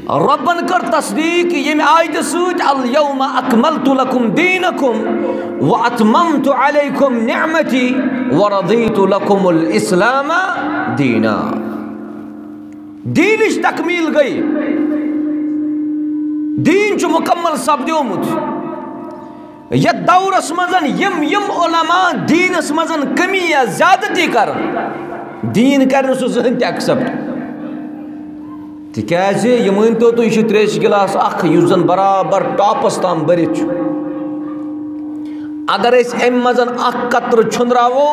Ribbon کر تصدیق M آیت سوچ الیوم اکملت لکم دینکم واتممت علیکم نعمتی ورضیت لکم الاسلام دینا. دینش تکمیل گئی، دین چھ مکمل سپدیومت. یت دورس مزن یم علماء دینس مزن کمی یا زیادتی کرن دین کرن سو زہن تہ ایکسپٹ. تکیاز یہ مانتو تو یہ تریش گلاس اخ یس زن برابر ٹاپس تام برت. اگر اس ام مزن اخ قطر چھنراو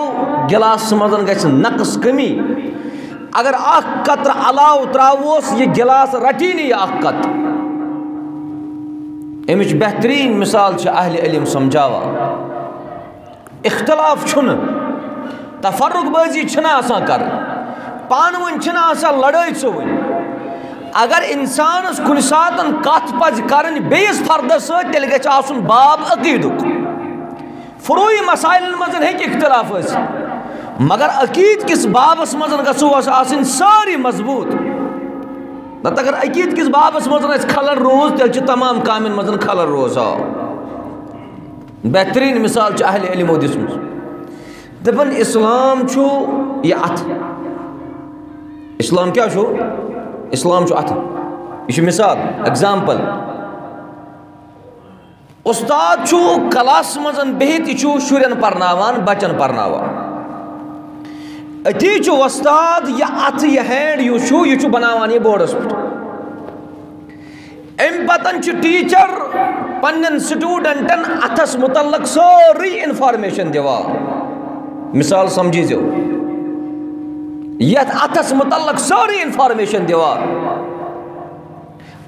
گلاس مزن گژھِ نقص کمی. اگر اخ قطر علاو تراوس یہ گلاس رٹی نہیں یہ اخ قطر. امچ بہترین مثال چھ اہل علم سمجھاوا اختلاف چھن تفرق بازی چھنا آسان کر پان ون چھنا آسان لڑائی ثوین. اگر انسانس کن ساتن کت پز کرن بیس فردس ست تیل گژھِ آسن باب عقیدک. فروعی مسائل مزن ہیکہِ اختلاف ٲسِتھ مگر عقید کس بابس مزن گژھو آسن ساری مضبوط. نت اگر عقید کس بابس مزن اس خلل روز تیل چھ تمام کامن مزن خلل روز آو. بہترین مثال چھ اہل علمو دسمت دپن اسلام چھو یہ ات. اسلام کیا چھو؟ اسلام چھو ات. یہ مثال ایگزامپل. استاد چھو کلاس مزن بہت یہ چھو شرین پرناوان بچن پرناوان. اتی چھو استاد یہ ات یہ ہینڈ یہ چھو بناوان یہ بورڈس پہ. ام پتن چھ ٹیچر پنن سٹوڈنٹن اتس متعلق سوری انفارمیشن دیوان. مثال سمجھیزو یت اتس متعلق سوری انفارمیشن دیوان.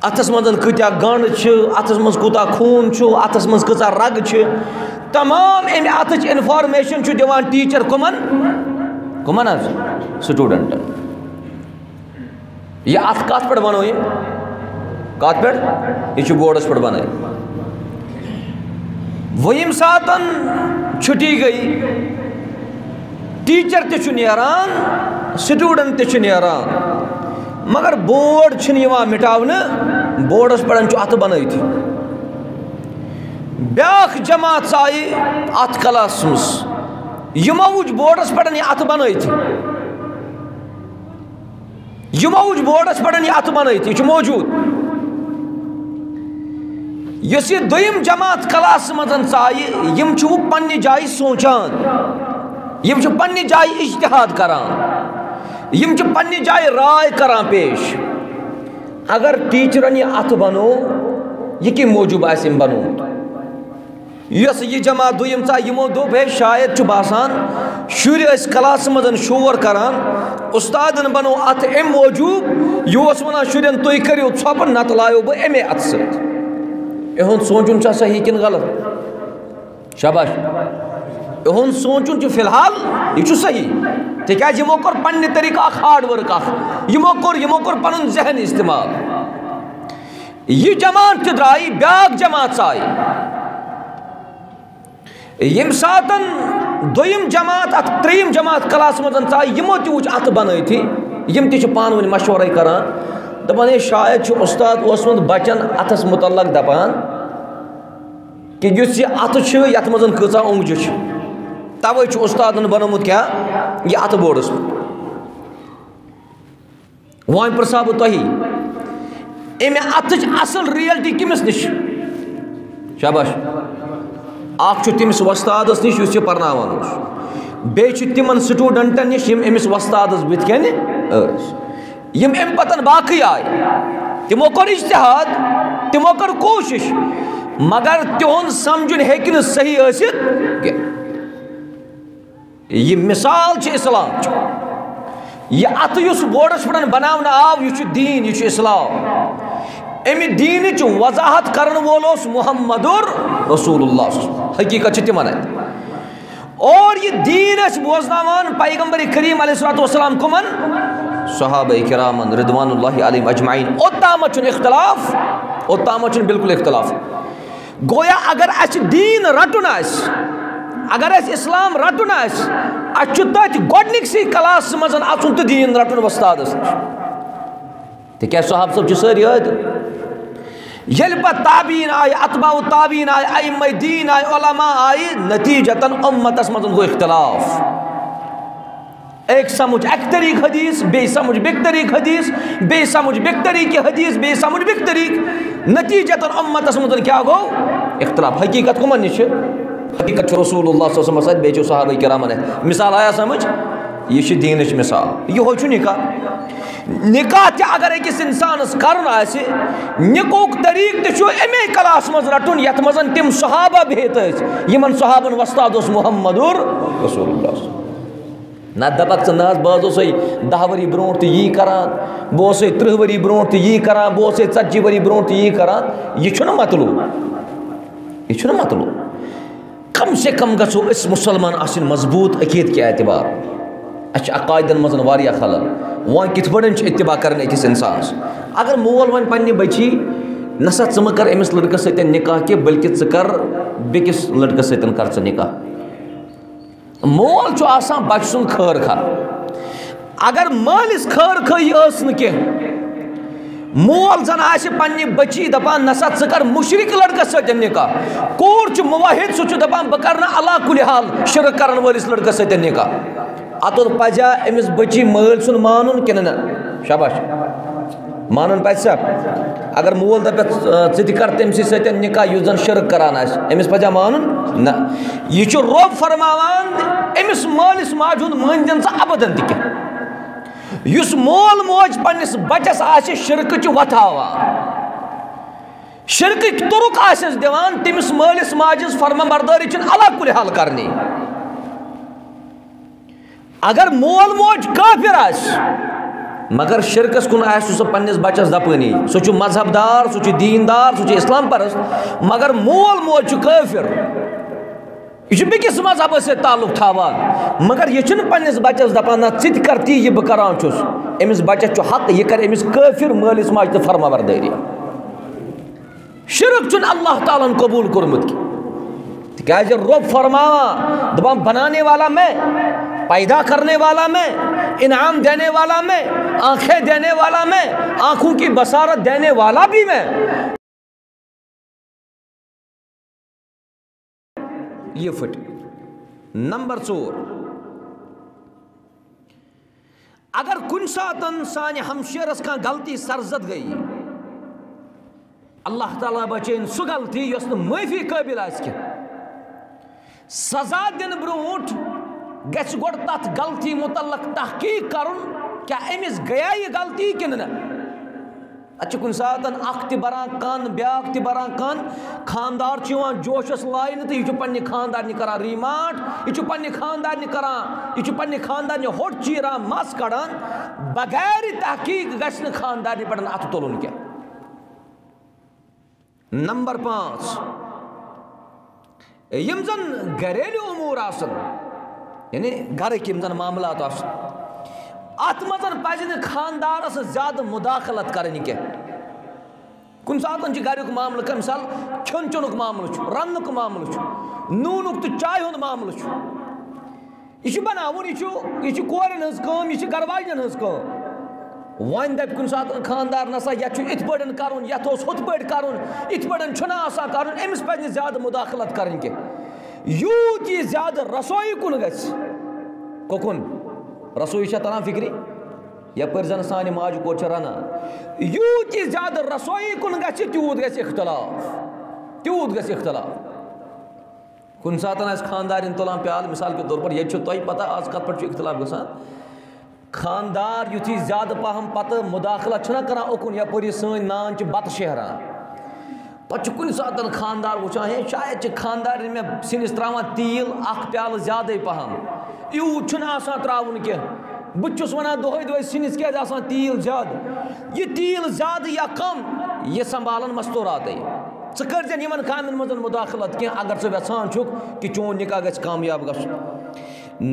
اتس مزن کتیا گنڈ چھ، اتس مز کوتا خون چھ، اتس مز کتا رگ چھ، تمام ام اتچ انفارمیشن چھ دیوان ٹیچر کمن حظ سٹوڈنٹ. یہ ات کت پہ بنو یہ کت پہ یہ بورڈس پہ بنائی. ویم ساتن چھٹی گئی ٹیچر تہ نیران سٹوڈنٹ تہ نیران مگر بورڈ چھن یوان مٹاونے. بورڈس پہ ات بنائت. بیاکھ جماعت آئی ات کلاس مز یمو وچ بورڈس پہ یہ ات بنائت. یمو وچ بورڈس پہ یہ ات بنائت یہ موجود. یس یہ دویم جماعت کلاس مزن آئی یم چھو پنہ جائے سوچان، یم چھو پنہ جائے اجتہاد کران، یم چھو پنہ جائے رائے کران پیش. اگر ٹیچرن یہ ات بنو یہ کی موجود آسم بنو. یس یہ جماعت دویم یمو دوپ ہے شاید چھ باسان شر اس کلاس مزن شور کران استادن بنو ات ام موجود یہ ونان شرین تھی کرو ژھۄپہٕ نت لایو بہ امے ات ست. اہن سوچن چھا صحیح کن غلط؟ شاباش. اہن سوچن چھ فی الحال یہ صحیح تکیاز یمو کور پنہ طریقہ اخ ہارڈ ورک اخ یمو کور پنن ذہن استعمال. یہ جماعت تہ درائی بیاکھ جماعت آئی. یم ساتن دویم جماعت ات تریم جماعت کلاس مزن آئی یمو تہ وچ ات بنائت. یم تہ پان ون مشورے کران دپان ہے شاید چھ استاد اوسمت بچن اتس متعلق دپان کہ یس یہ ات چھ یت مزن کۭژاہ اونگجہ چھ توے چھ استادن بنومت کیا یہ ات بورڈس پہ. وۄنۍ پرژھا بہٕ تۄہی امہِ اتٕچ اصل ریلٹی کٔمِس نِش؟ شاباش. اکھ چھُ تٔمِس وۄستادس نِش یُس یہِ پرناوان اوس، بیٚیہِ چھُ تِمن سٹوڈنٹن نِش یِم أمِس وۄستادس بٕتھِ کَنہِ ٲسۍ. یم ام پتن باقی آئی تمو کر اجتہاد تمو کر کوشش مگر تہن سمجھن ہیکہ نہ صحیح ٲسِتھ. یہ مثال چھ اسلام. یہ ات یس بورڈس پہ بناونہ آو یہ دین یہ اسلام. امہ دینچ وضاحت کرن وول اوس محمد رسول اللہ. حقیقت چھ تمن ات. اور یہ دین اس بوزناوان پیغمبر کریم علیہ الصلوۃ والسلام کمن صحابہ کرامن رضوان اللہ علیہم اجمعین. اوتامت چھن اختلاف، اوتامت چھن بالکل اختلاف. گویا اگر اس دین رٹن آس، اگر اس اسلام رٹن آس، اس تت گۄڈنِکسٕے کلاس مزن اژُن تہٕ دین رٹن وستادس نش. تو کیا صحابہ صاحب ساری عاد یل پت تابعین آئی اتباع تابعین آئی ائمہ دین آئی علماء آئی نتیجتاً امتس مزن گو اختلاف ایک سمجھ ایک طریق حدیث بے سمجھ بیک طریق حدیث بے سمجھ بیک طریق حدیث بے سمجھ بیک طریق نتیجتاً امتس مزن کیا گو اختلاف حقیقت کمن نش حقیقت رسول اللہ صلی اللہ علیہ وسلم بیچو صحابہ کرامن مثال آیا سمجھ یہ دینچ مثال یہ نکاح نکاح تہ اگر اکس انسانس کرن آسہ نکوک طریق تہ امی کلاس مز رٹن یت مز تم صحابہ بہت یمن صحابن وستاد محمد رسول اللہ نہ دپک ژٕ بہٕ 10 ؤری برونٛٹھ تہِ یی کران بہٕ 30 ؤری برونٛٹھ تہِ یی کران بہٕ 40 ؤری برونٛٹھ تہِ یی کران یہ چھُنہٕ مطلوب یہ چھُنہٕ مطلوب کم سے کم گژھو أسۍ مسلمان آسٕنۍ مضبوط عقیدٕ کہِ اعتبار اچھا عقائدن مزن واریاہ خلل وۄنۍ کِتھ پٲٹھۍ اتباع کرن أکِس انسانس اگر مول ون پننہِ بچی نسا ژٕ مہ کر أمِس لڑکس سۭتۍ نکاح کینٛہہ بلکہ ژٕ کر بیٚکِس لڑکس سۭتۍ کر ژٕ نکاح مول چھُ آسان بچہ سُنٛد خٲر خواہ اگر مٲلِس خٲر خٲہی ٲس نہٕ کینٛہہ مول زن آسہِ پننہِ بچی دپان نسا ژٕ کر مشرک لڑکس سۭتۍ نکاح کوٗر چھُ موحد سُہ چھُ دپان بہٕ کرٕ نہٕ علا کُلہِ حال شرک کرن وٲلِس لڑکس سۭتۍ نکاح اتھ پزیا أمِس بچی مٲلۍ سُنٛد مانُن کِنہٕ نہ شاباش مانُن پزِ سا اگر مول دپیٚس ژٕ تہِ کر تٔمسٕے سۭتۍ نکاح یُس زن شرک کران آسہِ أمِس پزیا مانُن نہ یہِ چھُ رۄب فرماوان أمِس مٲلِس ماجہِ ہُنٛد مٲنۍ زن ژٕ ابدن تہِ کینٛہہ یُس مول موج پننِس بچس آسہِ شرکٕچ وتھاوان شرکٕکۍ تُرُک آسٮ۪س دِوان تٔمِس مٲلِس ماجہِ ہٕنٛز فرما بردٲری چھِنہٕ علا کُلہِ حال کرنی اگر مول موج کافر آسہِ مگر شرکس کُن آسہِ سُہ پننِس بچس دپٲنی سُہ چھُ مذہب دار سُہ چھُ دیٖن دار سُہ چھُ اسلام پرست مگر مول موج چھُ کٲفر یہ بیٚکِس مذہبس سۭتۍ تعلق تھاوان مگر یہ چھُنہٕ پننِس بچس دپان نہ ژٕ تہِ کر تی یہِ بہٕ کران چھُس أمِس بچس چھُ حق یہِ کر أمِس کٲفر مٲلِس ماجہِ تہِ فرما بردٲری شرک چھُنہٕ اللہ تعالیٰ ہن قبوٗل کوٚرمُت کینٛہہ تِکیٛازِ رۄب فرماوان دپان بنانے والا میں پیدا کرنے والا میں انعام دینے والا میں آنکھیں دینے والا میں آنکھوں کی بصارت دینے والا بھی میں یہ فٹ نمبر 4 اگر کُنہِ ساتن سانہِ ہمشیرس کانٛہہ غلطی سرزد گئی اللہ تعالیٰ بچٲیِن سُہ غلطی یۄس نہٕ معٲفی قٲبِل آسہِ کینٛہہ سزا دِنہٕ برونٛٹھ گژھِ گۄڈٕ تتھ غلطی متعلق تحقیق کرُن کیٛاہ أمِس گٔیا یہِ غلطی کِنہٕ نہ اتھ چھُ کُنہِ ساتن اکھ تہِ بران کن بیاکھ تہِ بران کن خاندار چھُ یِوان جوشس لاینہٕ تہٕ یہِ چھُ پننہِ خاندارنہِ کران ریمانڈ یہِ چھُ پننہِ خاندارنہِ کران یہِ چھُ پننہِ خاندارنہِ ہوٚٹ چیران مس کڑان بغیر تحقیق گژھِ نہٕ خاندارنہِ پٮ۪ٹھ اتھٕ تُلُن کینٛہہ نمبر 5 یم زن گھریلو امور آسن یعنی گھرٕکۍ یِم زن معاملات آسن اتھ منٛز پزِ نہٕ خاندارس زیادٕ مداخلت کرٕنۍ کینٛہہ کُنہِ ساتن چھُ گھریُک معاملہٕ کانٛہہ مثال کھیوٚن چیوٚنُک معاملہٕ چھُ رننُک معاملہٕ چھُ نوٗنُک تہٕ چایہِ ہُنٛد معاملہٕ چھُ یہِ چھُ بناوُن یہِ چھِ کورٮ۪ن ہٕنٛز کٲم یہِ چھِ گھرٕ واجنٮ۪ن ہٕنٛز کٲم وۄنۍ دپہِ کُنہِ ساتہٕ خاندار نسا یتھ چھُ یِتھ پٲٹھۍ کرُن یتھ اوس ہُتھ پٲٹھۍ کرُن یِتھ پٲٹھۍ چھُنہٕ آسان کرُن أمِس پزِ نہٕ زیادٕ مداخلت کرٕنۍ کینٛہہ یوٗت یہِ زیادٕ رسویی کُن گژھِ کُکُن رسویی چھا تران فکرِ یپٲرۍ زن سانہِ ماجہِ کور چھِ رنان یوٗت یہِ زیادٕ رسویی کُن گژھِ تیوٗت گژھِ اختلاف کُنہِ ساتن آسہِ خاندارٮ۪ن تُلان پیالہٕ مثال کے طور پر ییٚتہِ چھُ تۄہہِ پتہ آز کتھ پٮ۪ٹھ چھُ اختلاف گژھان خاندار یُتھُے زیادٕ پہم پتہٕ مداخلت چھُنہ کران اُکُن یپٲرۍ یہِ سٲنۍ نان چھِ بتہٕ شیران پتہٕ چھُ کُنہِ ساتن خاندار وٕچھان ہے شاید چھِ خاندارٮ۪ن مےٚ سِنِس تراوان تیٖل اکھ پیالہٕ زیادَے پہم یوٗت چھُنہٕ آسان تراوُن کینٛہہ بہٕ چھُس ونان دۄہے سِنِس کیازِ آسان تیٖل زیادٕ یہِ تیٖل زیادٕ یا کم یہِ سنبھالن مستوراتے ژٕ کٔرزٮ۪ن یِمن کامٮ۪ن منٛز مداخلت کینٛہہ اگر ژٕ یژھان چھُکھ کہِ چون نکاح گژھِ کامیاب گژھُن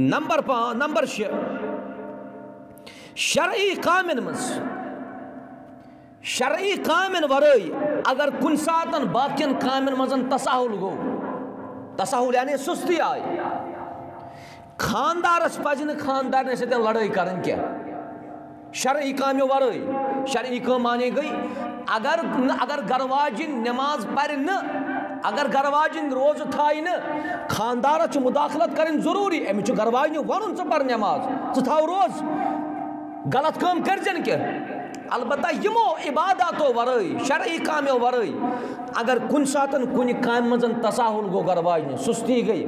نمبر 6 شرعی کامٮ۪ن ورٲے اگر کُنہِ ساتن باقین کامٮ۪ن منٛز تساہُل گوٚو تساہُل یعنی سُستی آیہِ خاندارس پزِ نہٕ خاندارنہِ سۭتۍ لڑٲے کرٕنۍ کینٛہہ شرعی کامیو ورٲے شرعی کام مانے گئی اگر گرواجن نماز پڑھ نہ اگر گرواجن روز تھائی نہ خاندارس مداخلت کریں ضروری امس گرواجن ون ثہ پڑھ نماز ثہ تھو روز غلط کام کرزن کی البتہ یمو عباداتو ورٲے شرعی کامیو ورٲے اگر کن ساتن کن کامہ مز تساہل گو گرواجن سستی گئی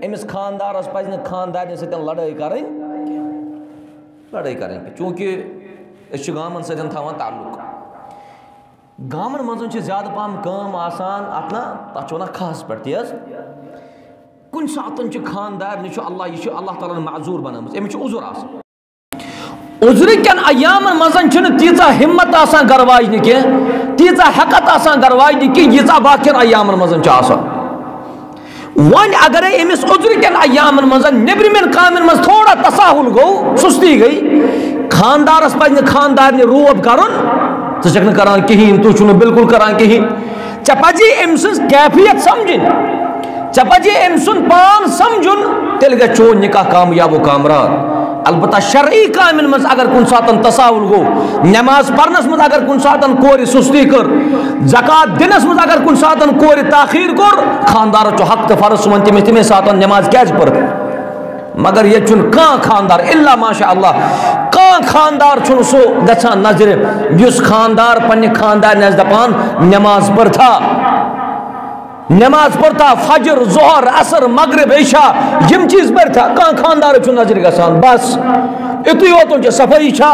امس خاندارس پزِ نہٕ خاندارنہِ سۭتۍ لڑٲے کرٕنۍ چونکہ أسۍ چھِ گامن سۭتۍ تھاوان تعلق گامن منٛز چھِ زیادٕ پہم کٲم آسان اتھ نا تتھ چھِ ونان کھہس پٮ۪ٹھ تی حظ کُنہِ ساتن چھُ خاندارنہِ یہِ چھُ اللہ تعالیٰ ہن معذوٗر بنٲومٕژ أمِس چھُ عذر آسان عذرٕکٮ۪ن ایامن منٛز چھُنہٕ تیٖژاہ ہمت آسان گرواجنہِ کینٛہہ تیٖژاہ ہٮ۪کت آسان گرواجنہِ کینٛہہ ییٖژاہ باقین ایامن منٛز چھِ آسان وۄنۍ اگرے أمِس عذرٕکٮ۪ن ایامن منٛز نیبرِمٮ۪ن کامٮ۪ن منٛز تھوڑا تساہل گوٚو سُستی گٔے خاندارس پزِ نہٕ خاندارنہِ روب کرُن ژٕ چھکھ نہٕ کران کہیٖنۍ تُہۍ چھِو نہٕ بالکل کران کہیٖنۍ ژےٚ پزی أمۍ سٕنٛز کیفیت سمجھٕنۍ ژےٚ پزی أمۍ سُنٛد پان سمجھُن تیٚلہِ گژھِ چون نکاح کامیاب و کامراد البتہ شرعی کامن مز اگر کن ساتن تساہل گو نماز پرنس مز اگر کن ساتن کور سستی کر زکات دنس مز اگر کن ساتن کور تاخیر کر خاندار چو حق تو فرض سمن تمس تمے ساتن نماز کیاز پر مگر یہ چن کان خاندار الا ماشاء اللہ کان خاندار چن سو گژھان نظر یس خاندار پنہ خاندار نس دپان نماز پر تھا نماز پڑھتا فجر ظہر عصر مغرب عشاء یم چیز پڑھتا کان خاندار چھ نظر گژھان بس اتوی ووتن چھ صفائی چھا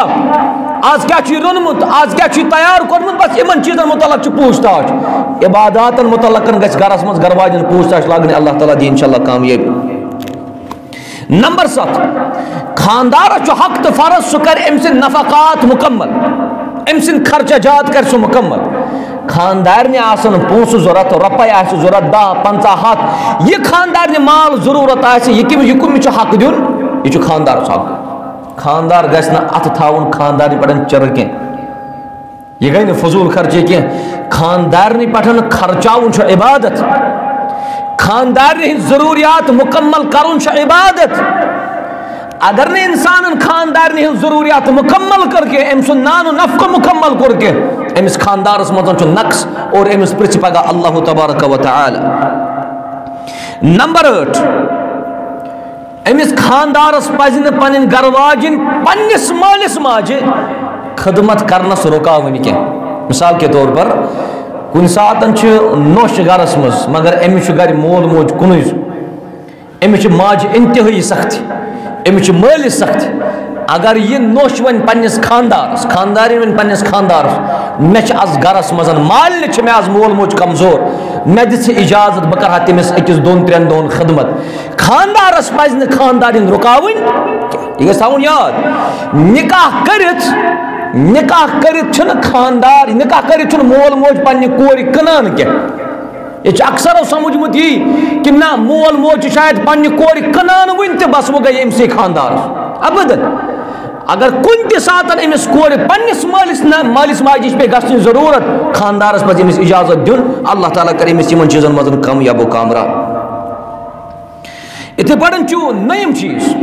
آج کیا چھ رونمت آج کیا چھ تیار کورمت بس یمن چیزن متعلق چھ پوچھ تاچھ عباداتن متعلق گژھِ گرس مز گرواجن پوچھ تاچھ لاگنہِ اللہ تعالیٰ دی انشاءاللہ کامیاب نمبر 7 خاندار چھ حق تو فرض سہ کر ام سن نفقات مکمل ام سن خرچہ جات کر سہ مکمل خاندارنہِ آسن پونسہٕ ضوٚرتھ رۄپے آسہِ ضوٚرتھ 10 50 100 یہِ خاندارنہِ مال ضروٗرت آسہِ یہِ کٔمِس چھُ حق دیُن یہِ چھُ خاندارس حق خاندار گژھِ نہٕ اتھٕ تھاوُن خاندارنہِ پٮ۪ٹھ چِرٕ کینٛہہ یہِ گٔے نہٕ فضوٗل خرچی کینٛہہ خاندارنہِ پٮ۪ٹھ خرچاوُن چھُ عبادت خاندارنہِ ہٕنٛدۍ ضروٗریات مکمل کرُن چھُ عبادت اگر نہٕ انسانن خاندارنہِ ہٕنٛز ضروٗریات مکمل کٔر کینٛہہ أمۍ سُنٛد نان و نفقہٕ مکمل کوٚر کینٛہہ أمِس خاندارس منٛز چھُ نقص اور أمِس پرٛژھِ پگاہ اللہ تبارک و تعالیٰ نمبر 8 أمِس خاندارس پزِ نہٕ پنٕنۍ گرواجِنۍ پننِس مٲلِس ماجہِ خدمت کرنس رُکاوٕنۍ کینٛہہ مثال کے طور پر کُنہِ ساتن چھِ نوٚش گرس منٛز مگر أمِس چھُ گرِ مول موج کُنُے أمِس چھِ ماجہِ انتہٲیی سختی أمِس چھِ مٲلِس سختی اگر یہ نوش ون پنس خاندارس خاندارین ون پنس خاندارس مے آز گرس مز مالنہ چھ مے آز مول موج کمزور مے دِژ اجازت بہ کرہا تمس أکِس 2-3 دۄہن خدمت خاندارس پزِ نہٕ خاندارین رُکاوٕنۍ یہ گژھِ تھاوُن یاد نکاح کٔرِتھ چھُنہٕ خاندار نکاح کٔرِتھ چھُنہٕ مول موج پننہِ کورِ کٕنان کینٛہہ یہ اکثر سمجھمت یہ کہ نہ مول موج شاید پننہِ کورِ کٕنان وٕنہِ تہِ بس وہ گٔے أمسٕے خاندارس ابدن اگر کن تہِ ساتن أمس کورِ پننس مٲلِس ماجہِ نِش پے گژھنٕچ ضروٗرت خاندارس پزِ أمس اجازت دیُن اللہ تعالیٰ کرِ أمس یِمن چیٖزن منٛز کامیاب و کامراب یِتھٕے پٲٹھۍ چھُ نٔیِم چیٖز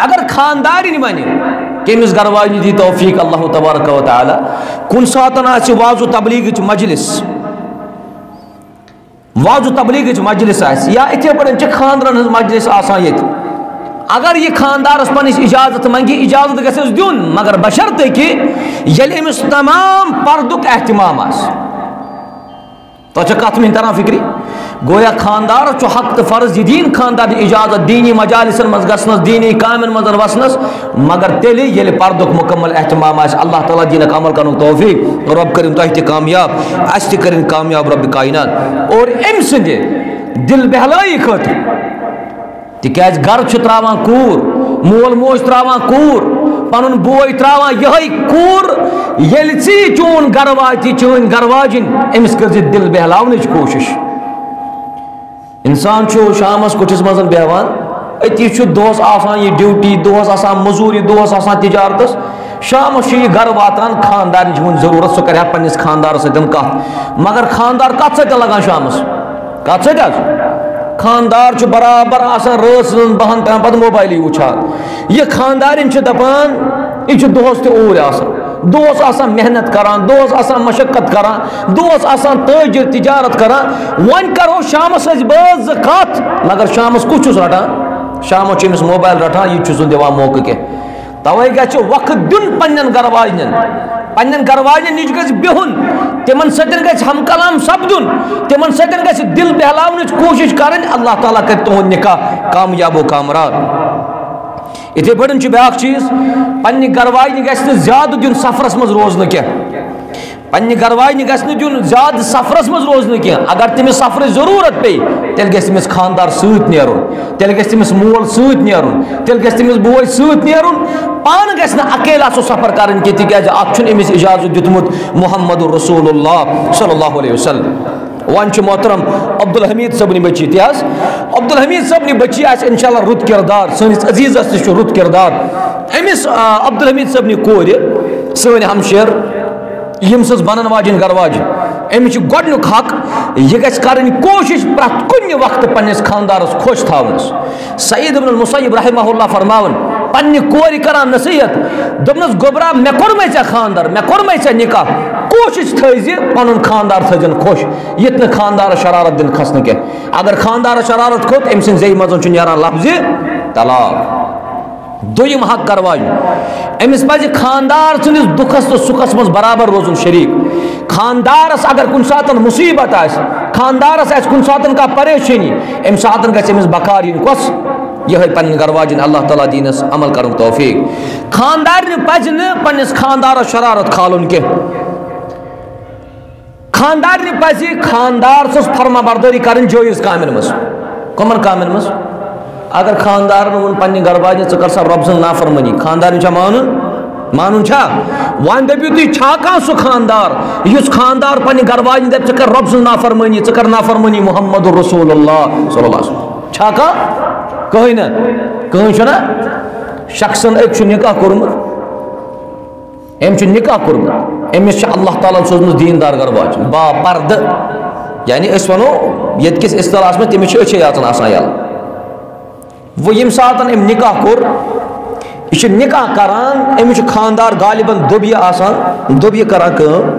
اگر خاندارِنۍ وَنہِ کہ أمس گرواجنہِ دی توفیٖق اللہ تبارک و تعالیٰ کُنہِ ساتن آسہِ واض و تبلیغٕچ مجلس آسہِ یا یِتھٕے پٲٹھۍ چھِ خاندرن ہٕنٛز مجلس آسان ییٚتہِ اگر یہ خاندارس پنس اجازت منگی اجازت گژھٮ۪س دیُن مگر بشرطے کہ ییٚلہِ أمِس تمام پردُک احتمام آسہِ تۄہہِ چھا کتھ مےٚ تران فکری گویا خاندارس چھُ حق تہٕ فرض یہِ دِیِن خاندارنہِ اجازت دیٖنی مجالسن منٛز گژھنس دیٖنی کامٮ۪ن منٛز وسنس مگر تیٚلہِ ییٚلہِ پردُک مکمل احتمام آسہِ اللہ تعالیٰ دِینکھ عمل کرنُک توفیٖق رۄب کٔرِنۍ تۄہہِ تہِ کامیاب اسہِ تہِ کٔرِنۍ کامیاب رۄبِ کاینات اور أمۍ سٕنٛدِ دل بہلٲیی خٲطرٕ تِکیٛازِ گرٕ چھُ تراوان کوٗر مول موج تراوان کوٗر پنُن بوے تراوان یِہے کوٗر ییٚلہِ ژٕ چون گرٕ واتی چٲنۍ گرواجِنۍ أمِس کٔرزِ دل بہلاونٕچ کوٗشش انسان چھُ شامس کُٹھِس منٛز بیٚہوان أتی چھُ دۄہس آسان یہِ ڈیوٹی دۄہس آسان مٔزوٗرِ دۄہس آسان تجارتس شامس چھُ یہِ گرٕ واتان خاندارنٕچ چھِ وُنہِ ضروٗرت سُہ کرِ ہا پننس خاندارس سۭتۍ کتھ مگر خاندار کتھ سۭتۍ لگان شامس کتھ سۭتۍ حظ خاندار چھُ برابر آسان رٲژ 12 تام پتہٕ موبایلٕے وٕچھان یہِ خاندارِنۍ چھِ دپان یہِ چھُ دۄہس تہِ اوٗرۍ آسان دوس آسان محنت کران دوس آسان مشقت کران دوس آسان تاجر تجارت کران ون کرو شامس باز کت مگر شامس کچھ رٹان شامو چمس موبائل رٹان یہ چھس دِوان موقع کی توے گژھِ وقت دیُن پننٮ۪ن گھر واجنٮ۪ن نِش گژھِ بِہُن تمن سۭتۍ گژھِ ہم کلام سپدُن تمن سۭتۍ گژھِ دل بہلاونٕچ کوٗشش کرٕنۍ اللہ تعالیٰ کرِ تُہُنٛد نکاح کامیاب و کامراد یِتھے پٲٹھۍ چھُ بیٛاکھ چیٖز پننہِ گھر واجنہِ گژھِ نہٕ زیادٕ دیُن سفرس منٛز روزنہٕ کینٛہہ پننہِ گھر واجنہِ گژھِ نہٕ دیُن زیادٕ سفرس منٛز روزنہٕ کینٛہہ اگر تٔمِس سفرٕچ ضروٗرت پیٚیہِ تیٚلہِ گژھِ تٔمِس خانٛدار سۭتۍ نیرُن تیٚلہِ گژھِ تٔمِس مول سۭتۍ نیرُن تیٚلہِ گژھِ تٔمِس بوے سۭتۍ نیرُن پانہٕ گژھِ نہٕ اکیلا سُہ سفر کرٕنۍ کینٛہہ تِکیٛازِ اتھ چھُنہٕ أمِس اجازت دیُتمُت محمد رسول اللہ صلی اللہ علیہ وسلم وۄنۍ چھُ محترم عبدالحمید صٲبنہِ بچی تہِ حظ عبدالحمید صٲبنہِ بچی آسہِ انشاء اللہ رُت کردار سٲنِس عزیٖزس تہِ چھُ رُت کردار أمِس عبدالحمید صٲبنہِ کورِ سٲنۍ ہمشیر یم سٕنٛز بنن واجٮ۪ن گھر واجِن أمِس چھُ گۄڈنیُک حق یہِ گژھِ کرٕنۍ کوٗشش پرٛٮ۪تھ کُنہِ وقتہٕ پننِس خانٛدارس خۄش تھاونس سعید ابن المسیب رحمہ اللہ فرماوان پننہِ کورِ کران نصیحت دوٚپنس گوٚبرا مےٚ کوٚرمے ژےٚ خانٛدر مےٚ کوٚرمے ژےٚ نکاح کوٗشش تھٲیزِ پنُن خانٛدار تھٲیزن خۄش یِتھ نہٕ خانٛدارس شرارت دِنہٕ کھسنہٕ کینٛہہ اگر خانٛدارس شرارت کھوٚت أمۍ سٕنٛدِ زیٚیہِ منٛز چھُ نیران لفظِ طلاق دوٚیِم حق گھر واجنہِ أمِس پزِ خانٛدار سٕنٛدِس دُکھس تہٕ سُکھس منٛز برابر روزُن شریٖک خانٛدارس اگر کُنہِ ساتہٕ مُصیبت آسہِ خانٛدارس آسہِ کُنہِ ساتہٕ کانٛہہ پریشٲنی اَمہِ ساتہٕ گژھِ أمِس بکار یِنۍ کۄس یِہے پنٕنۍ گھر واجِنۍ اللہ تعالیٰ دیٖنس عمل کرُن توفیٖق خانٛدارنہِ پزِ نہٕ پننِس خانٛدارس شرارت کھالُن کینٛہہ خانٛدارنہِ پزِ خانٛدار سٕنٛز فرما بردٲری کرٕنۍ جٲیز کامٮ۪ن منٛز کٕمن کامٮ۪ن منٛز اگر خانٛدارن ووٚن پننہِ گھر واجنہِ ژٕ کر سا رۄبہٕ سٕنٛز نافرمٲنی خانٛدارنہِ چھا مانُن چھا وۄنۍ دٔپِو تُہۍ چھا کانٛہہ سُہ خانٛدار یُس خانٛدار پننہِ گھر واجنہِ دپہِ ژٕ کر رۄبہٕ سٕنٛز نافرمٲنی ژٕ کر نافرمٲنی محمد رسول اللہ صلی اللہ علیہ وسلم چھا کانٛہہ کٕہٕنۍ نہٕ کٕہٕنۍ چھُنہ شخصن أکۍ چھُ نکاح کوٚرمُت أمۍ چھُ نکاح کوٚرمُت أمِس چھِ اللہ تعالیٰ ہن سوٗزمٕژ دیٖندار گھر واجِنۍ با پردٕ یعنی أسۍ ونو ییٚتہِ کِس اصطلاحس منٛز تٔمِس چھِ أچھے یاژن آسان یَلہٕ وۄنۍ ییٚمہِ ساتہٕ أمۍ نکاح کوٚر یہِ چھُ نکاح کران أمِس چھُ خانٛدار غالباً دُبیہِ آسان دُبیہِ کران کٲم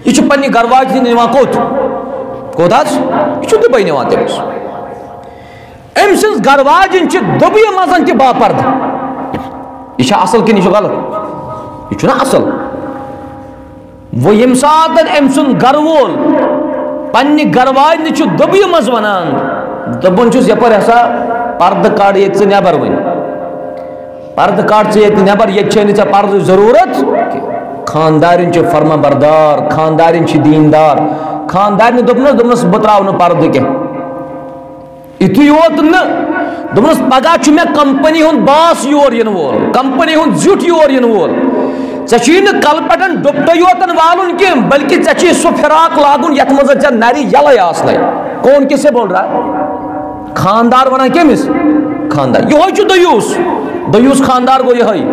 یہِ چھُ پننہِ گھر واجنہِ نِوان کوٚت حظ یہِ چھُ دُبے نِوان تٔمِس أمۍ سٕنٛز گھر واجِنۍ چھِ دُبیہِ منٛز تہِ باپردٕ یہِ چھا اصل کِنہٕ یہِ چھُ غلط یہِ چھُنہ اصل وۄنۍ ییٚمہِ ساتہٕ أمۍ سُنٛد گھرٕ وول پننہِ گھر واجنہِ چھُ دُبیہِ منٛز ونان دپان چھُس یپٲرۍ ہسا پردٕ کڑ ییٚتہِ ژٕ نٮ۪بر وۄنۍ پردٕ کڑ ژٕ ییٚتہِ نٮ۪بر ییٚتہِ چھے نہٕ ژےٚ پردٕچ ضروٗرت خانٛدارِنۍ چھِ فرما بردار خانٛدارِنۍ چھِ دیٖندار خانٛدارنہِ دوٚپنس بہٕ تراو نہٕ پردٕ کینٛہہ یِتُے یوت نہٕ دوٚپنس پگاہ چھُ مےٚ کمپنی ہُنٛد باس یور یِنہٕ وول کمپنی ہُنٛد زیُٹھ یور یِنہٕ وول ژےٚ چھُے نہٕ کلہٕ پٮ۪ٹھ ڈُپٹے یوتن والُن کینٛہہ بلکہِ ژےٚ چھُے سُہ فراق لاگُن یتھ منٛز ژےٚ نرِ یلے آسنے کون کِس سے بول رہا خانٛدار ونان کٔمِس خانٛدار یِہوے چھُ دٔیوٗس خانٛدار گوٚو یِہوے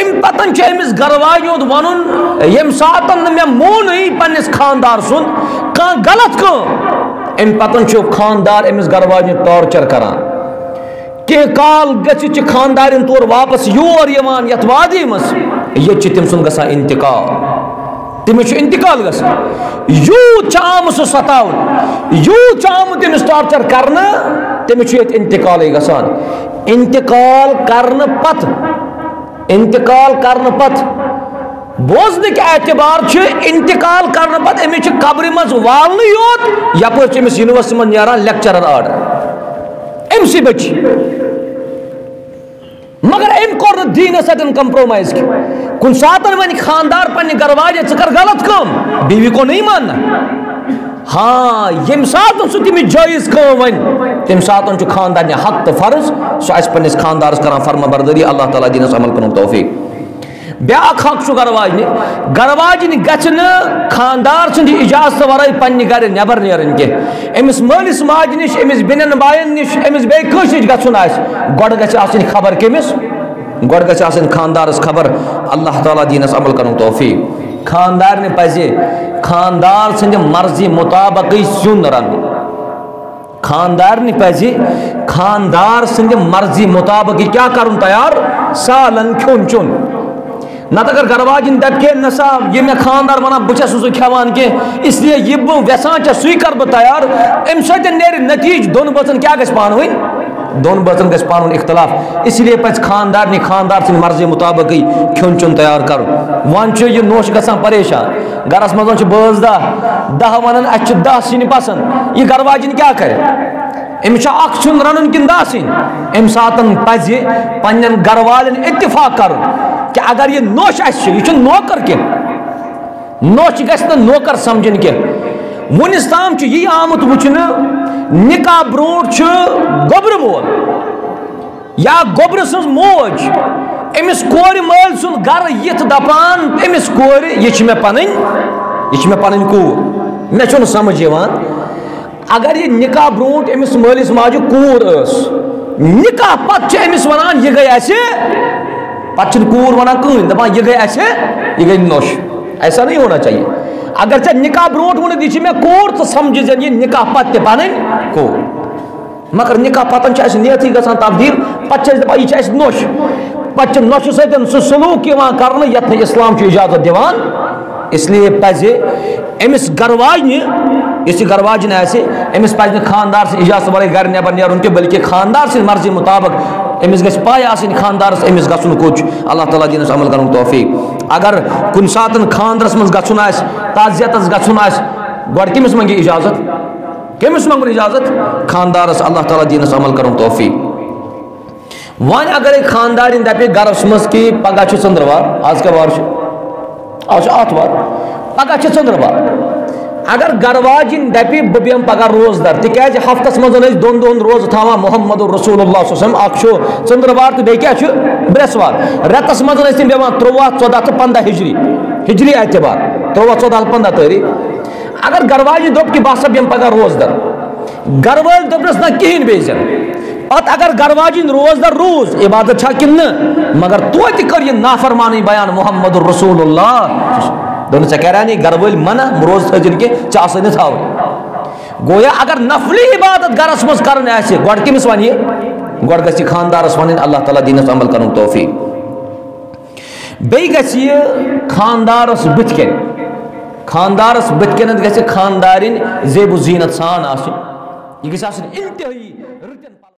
امہِ پتن چھُ أمِس گھر واجنہِ ہُنٛد ونُن ییٚمہِ ساتہٕ نہٕ مےٚ مونٕے پننِس خانٛدار سُنٛد کانٛہہ غلط کٲم امہِ پتن چھُ خانٛدار أمِس گھر واجنہِ ٹارچر کران کینٛہہ کال گٔژھِتھ چھِ خانٛدارِنۍ تورٕ واپس یور یِوان یتھ وادی منٛز ییٚتہِ چھُ تٔمۍ سُنٛد گژھان انتقال تٔمِس چھُ انتقال گژھان یوٗت چھُ آمُت سُہ ستاونہٕ یوٗت چھُ آمُت تٔمِس ٹارچر کرنہٕ تٔمِس چھُ ییٚتہِ انتقالٕے گژھان انتقال کرنہٕ پتہٕ بوزنٕکۍ اعتبار چھُ انتقال کرنہٕ پتہٕ أمِس چھِ قبرِ منٛز والنٕے یوت یپٲرۍ چھُ أمِس یونیورسٹی منٛز نیران لیکچرر آرڈر أمسٕے بچی مگر أمۍ کوٚر نہٕ دیٖنس سۭتۍ کمپرومایز کینٛہہ کُنہِ ساتہٕ وۄنۍ خانٛدار پننہِ گھر واجنہِ ژٕ کر غلط کٲم بیوی کو نہیں ماننا ہاں ییٚمہِ ساتہٕ سُہ تٔمِس جٲیز کٲم وۄنۍ تمہِ ساتہٕ چھُ خانٛدارنہِ حق تہٕ فرض سُہ آسہِ پننِس خانٛدارس کران فرما بردٲری اللہ تعالیٰ دیٖنس عمل کرُن توفیٖق بیٛاکھ حق چھُ گھر واجنہِ گژھِ نہٕ خانٛدار سٕنٛدِ اِجازتہٕ ورٲے پننہِ گھرِ نٮ۪بر نیرٕنۍ کینٛہہ أمِس مٲلِس ماجہِ نِش أمِس بیٚنٮ۪ن بایَن نِش أمِس بیٚیہِ کٲنٛسہِ نِش گژھُن آسہِ گۄڈٕ گژھِ آسٕنۍ خبر کٔمِس گۄڈٕ گژھِ آسٕنۍ خانٛدارس خبر اللہ تعالیٰ دیٖنس عمل کرُن توفیٖق خانٛدارنہِ پزِ خانٛدار سٕنٛدِ مرضی مُطابقٕے سیُن رنُن خانٛدارنہِ پزِ خانٛدار سٕنٛدِ مرضی مُطابق یہِ کیٛاہ کرُن تیار سالن کھیوٚن چیوٚن نت اگر گھر واجن دپ کے نسا یہ میں خاندار ونان بچس سو کھیوان کی اس لیے یہ بہ ویسان سی کر بہ تیار ام سۭتۍ نیرِ نتیج دون بٲژن کیا گژھِ پانہٕ ؤنۍ دون بٲژن گژھِ پانہٕ ؤنۍ اختلاف اس لیے پزِ خاندارنہِ خاندار سٕنٛدِ مرضی مطابقٕے کھیون چیون تیار کرُن وۄنۍ چھُ یہِ نوٚش گژھان پریشان گرس منٛز چھِ بٲژ دہ ونان اسہِ چھِ 10 سِنۍ پسنٛد یہِ گھر واجِنۍ کیٛاہ کرِ أمِس چھا اکھ سیُن رنُن کِنہٕ 10 سِنۍ امہِ ساتہٕ پزِ پننٮ۪ن گھر والٮ۪ن اتفاق کرُن کہ اگر یہ نوش آسہِ یہ چھُنہٕ نوکر کینٛہہ نوش گژھِ نہٕ نوکر سمجھِنۍ کینٛہہ وُنِس تام چھُ یی آمُت وٕچھنہٕ نکاح برونٛٹھ چھُ گوٚبرٕ مول یا گوٚبرٕ سٕنٛز موج أمِس کورِ مٲلۍ سُنٛد گرٕ یِتھ دپان أمِس کورِ یہِ چھِ مےٚ پنٕنۍ کوٗر مےٚ چھُنہٕ سمجھ یِوان اگر یہ نکاح برونٛٹھ أمِس مٲلِس ماجہِ کوٗر ٲس نکاح پتہٕ چھِ أمِس ونان یہِ گٔے اَسہِ پتہٕ چھِنہٕ کوٗر ونان کٕہٕنۍ دپان یہِ گٔے اَسہِ یہِ گٔے نوٚش ایسا نہیں ہونا چاہیے اگر ژےٚ نکاح برونٛٹھ ووٚنُتھ یہِ چھِ مےٚ کوٗر ژٕ سمجھِ زن یہِ نکاح پتہٕ تہِ پنٕنۍ کوٗر مگر نکاح پتن چھِ اَسہِ نیتھٕے گژھان تبدیٖل پتہٕ چھِ أسۍ دپان یہِ چھِ اَسہِ نوٚش پتہٕ چھِ نوٚشہِ سۭتۍ سُہ سلوٗک یِوان کرنہٕ یتھ نہٕ اسلام چھُ اجازت دِوان اس لیے پزِ أمِس گھر واجنہِ یُس یہِ گھر واجِن آسہِ أمِس پزِ نہٕ خاندار سٕنٛدِ اجازت ورٲے گرِ نٮ۪بر نیرُن کینٛہہ بلکہِ خاندار سٕنٛدِ مرضی مطابق أمِس گژھِ پاے آسٕنۍ خاندارس أمِس گژھُن کوٚت چھُ اللہ تعالیٰ دِیٖنَس عمل کرُن توفیٖق اگر کُنہِ ساتہٕ خاندرس منٛز گژھُن آسہِ تعزیتس گژھُن آسہِ گۄڈٕ کٔمِس منٛگہِ اجازت کٔمِس منٛگُن اجازت خاندارس اللہ تعالیٰ دِیٖنَس عمل کرُن توفیٖق وۄنۍ اگرے خاندارِنۍ دپہِ گرس منٛز کہ پگاہ چھُ ژٔنٛدٕروار آز کیٛاہ وار چھُ آز چھُ آتھوار پگاہ چھُ ژٔنٛدٕروار اگر گھر واجِنۍ دپہِ بہٕ بیٚہمہٕ پگاہ روزدر تِکیٛازِ ہفتس منٛز ٲسۍ 2 دۄہن روزٕ تھاوان محمد رسول اللہ صلی اللہ علیہ وسلم اکھ چھُ ژٔنٛدٕروار تہٕ بیٚیہِ کیٛاہ چھُ برٛٮ۪سوار رٮ۪تس منٛز ٲسۍ تِم بیٚہوان 13 14 تہٕ 15 ہجری اعتبار 13 14 15 تٲریٖخ اگر گھر واجِنۍ دوٚپ کہِ بہٕ ہسا بیٚہمہٕ پگاہ روزدر گھر وٲلۍ دوٚپنس نہ کِہیٖنۍ بیٚیہِ زن پتہٕ اگر گھر واجِنۍ روزدر روٗز عبادت چھا کِنہٕ نہٕ مگر توتہِ کٔر یہِ نافرمانی بیان محمد رسول اللہ دوٚپنس ژےٚ کریٛاے گھر وٲلۍ منع روزٕ تھٲوزِنہٕ کینٛہہ ژےٚ آسٲے نہٕ تھاوٕنۍ گویا اگر نفلی عبادت گرس منٛز کرٕنۍ آسہِ گۄڈٕ کٔمِس ونہِ یہِ گۄڈٕ گژھِ یہِ خاندارس ونٕنۍ اللہ تعالیٰ دِیٖنَس عمل کرُن توفیٖق بیٚیہِ گژھِ یہِ خاندارس بٕتھِ کَنٮ۪تھ گژھِ خاندارِنۍ زیب و زیٖنت سان آسٕنۍ یہِ گژھِ آسٕنۍ انتہٲیی